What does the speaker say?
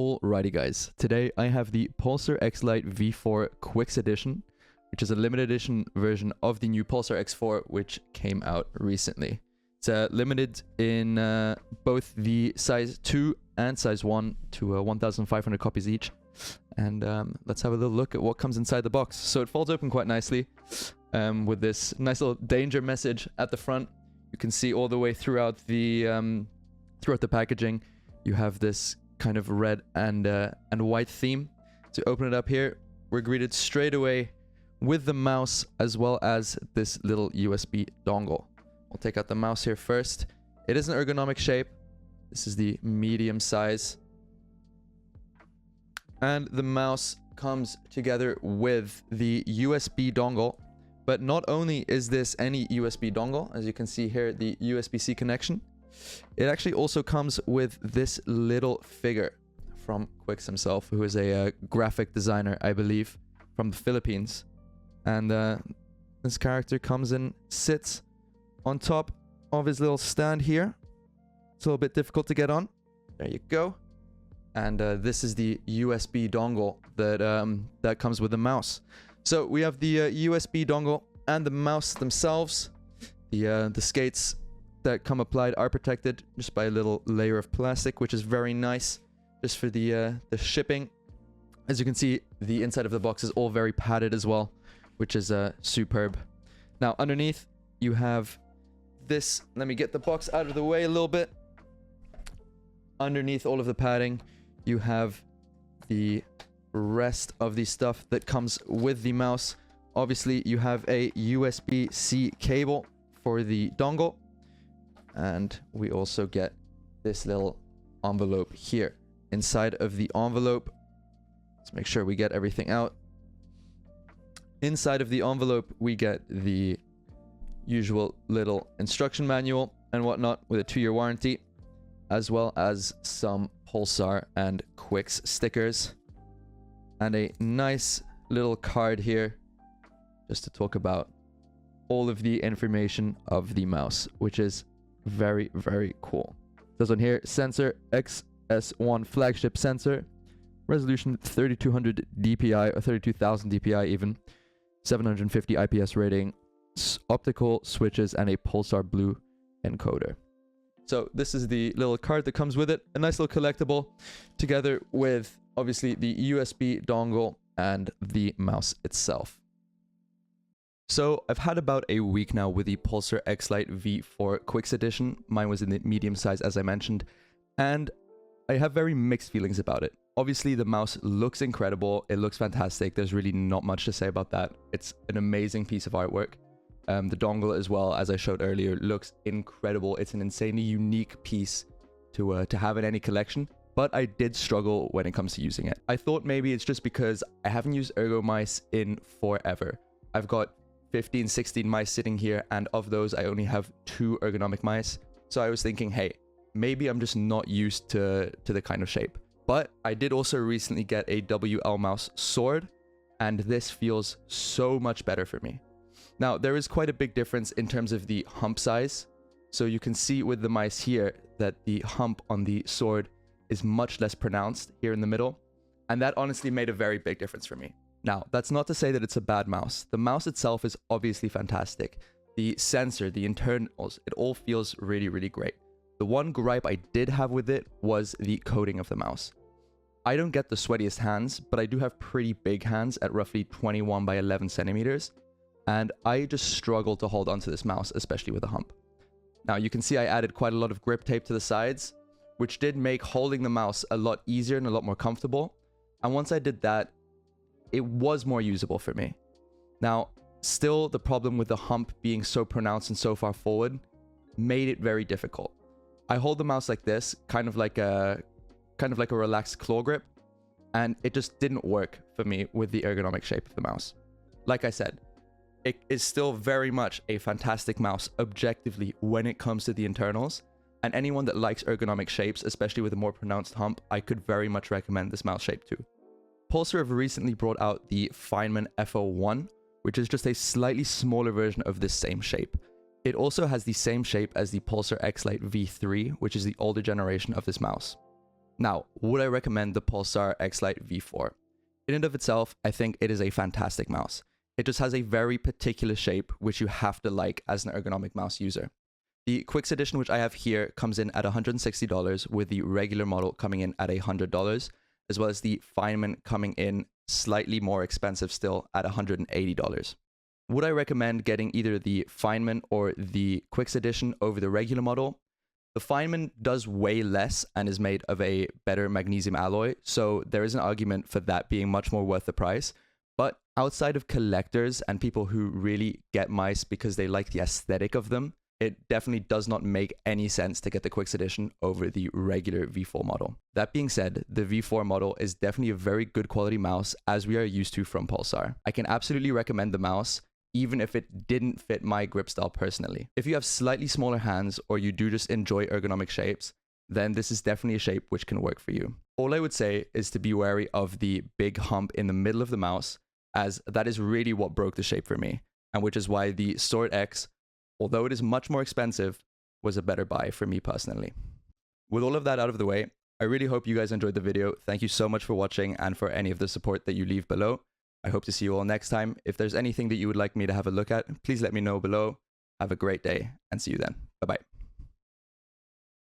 Alrighty guys, today I have the PULSAR XLITE V4 Quiccs edition, which is a limited edition version of the new PULSAR X4, which came out recently. It's limited in both the size 2 and size 1 to 1,500 copies each. And let's have a little look at what comes inside the box. So it folds open quite nicely with this nice little danger message at the front. You can see all the way throughout the packaging, you have this kind of red and white theme. To open it up here, we're greeted straight away with the mouse as well as this little USB dongle. We'll take out the mouse here first. It is an ergonomic shape. This is the medium size. And the mouse comes together with the USB dongle. But not only is this any USB dongle, as you can see here, the USB-C connection, it actually also comes with this little figure from Quiccs himself, who is a graphic designer, I believe, from the Philippines. And this character comes and sits on top of his little stand here. It's a little bit difficult to get on. There you go. And this is the USB dongle that comes with the mouse. So we have the USB dongle and the mouse themselves. The skates that come applied are protected just by a little layer of plastic, which is very nice just for the shipping. As you can see, the inside of the box is all very padded as well, which is superb. Now underneath you have this. Let me get the box out of the way a little bit. Underneath all of the padding, you have the rest of the stuff that comes with the mouse. Obviously, you have a USB-C cable for the dongle. And we also get this little envelope here. Inside of the envelope, let's make sure we get everything out. Inside of the envelope, we get the usual little instruction manual and whatnot with a 2-year warranty, as well as some PULSAR and Quiccs stickers. And a nice little card here just to talk about all of the information of the mouse, which is very, very cool. This one here, sensor XS1 flagship sensor, resolution 3200 DPI or 32,000 DPI even, 750 IPS rating, optical switches, and a PULSAR blue encoder. So this is the little card that comes with it, a nice little collectible, together with obviously the USB dongle and the mouse itself. So I've had about a week now with the PULSAR XLITE V4 Quiccs edition. Mine was in the medium size, as I mentioned, and I have very mixed feelings about it. Obviously, the mouse looks incredible. It looks fantastic. There's really not much to say about that. It's an amazing piece of artwork. The dongle as well, as I showed earlier, looks incredible. It's an insanely unique piece to have in any collection, but I did struggle when it comes to using it. I thought maybe it's just because I haven't used ergo mice in forever. I've got 15, 16 mice sitting here, and of those I only have 2 ergonomic mice. So I was thinking, hey, maybe I'm just not used to the kind of shape. But I did also recently get a WL mouse sword, and this feels so much better for me. Now, there is quite a big difference in terms of the hump size. So you can see with the mice here that the hump on the sword is much less pronounced here in the middle. And that honestly made a very big difference for me. Now, that's not to say that it's a bad mouse. The mouse itself is obviously fantastic. The sensor, the internals, it all feels really, really great. The one gripe I did have with it was the coating of the mouse. I don't get the sweatiest hands, but I do have pretty big hands at roughly 21 by 11 centimeters. And I just struggle to hold onto this mouse, especially with a hump. Now, you can see I added quite a lot of grip tape to the sides, which did make holding the mouse a lot easier and a lot more comfortable. And once I did that, it was more usable for me. Now, still, the problem with the hump being so pronounced and so far forward made it very difficult. I hold the mouse like this, kind of like a relaxed claw grip, and it just didn't work for me with the ergonomic shape of the mouse. Like I said, it is still very much a fantastic mouse objectively when it comes to the internals, and anyone that likes ergonomic shapes, especially with a more pronounced hump, I could very much recommend this mouse shape too. PULSAR have recently brought out the Feynman FO1, which is just a slightly smaller version of this same shape. It also has the same shape as the PULSAR XLITE V3, which is the older generation of this mouse. Now, would I recommend the PULSAR XLITE V4? In and of itself, I think it is a fantastic mouse. It just has a very particular shape, which you have to like as an ergonomic mouse user. The Quiccs edition, which I have here, comes in at $160, with the regular model coming in at $100, as well as the Feynman coming in slightly more expensive still at $180. Would I recommend getting either the Feynman or the Quiccs edition over the regular model? The Feynman does way less and is made of a better magnesium alloy, so there is an argument for that being much more worth the price. But outside of collectors and people who really get mice because they like the aesthetic of them, it definitely does not make any sense to get the Quiccs edition over the regular V4 model. That being said, the V4 model is definitely a very good quality mouse, as we are used to from PULSAR. I can absolutely recommend the mouse, even if it didn't fit my grip style personally. If you have slightly smaller hands or you do just enjoy ergonomic shapes, then this is definitely a shape which can work for you. All I would say is to be wary of the big hump in the middle of the mouse, as that is really what broke the shape for me, and which is why the Sword X, although it is much more expensive, was a better buy for me personally. With all of that out of the way, I really hope you guys enjoyed the video. Thank you so much for watching and for any of the support that you leave below. I hope to see you all next time. If there's anything that you would like me to have a look at, please let me know below. Have a great day and see you then. Bye-bye.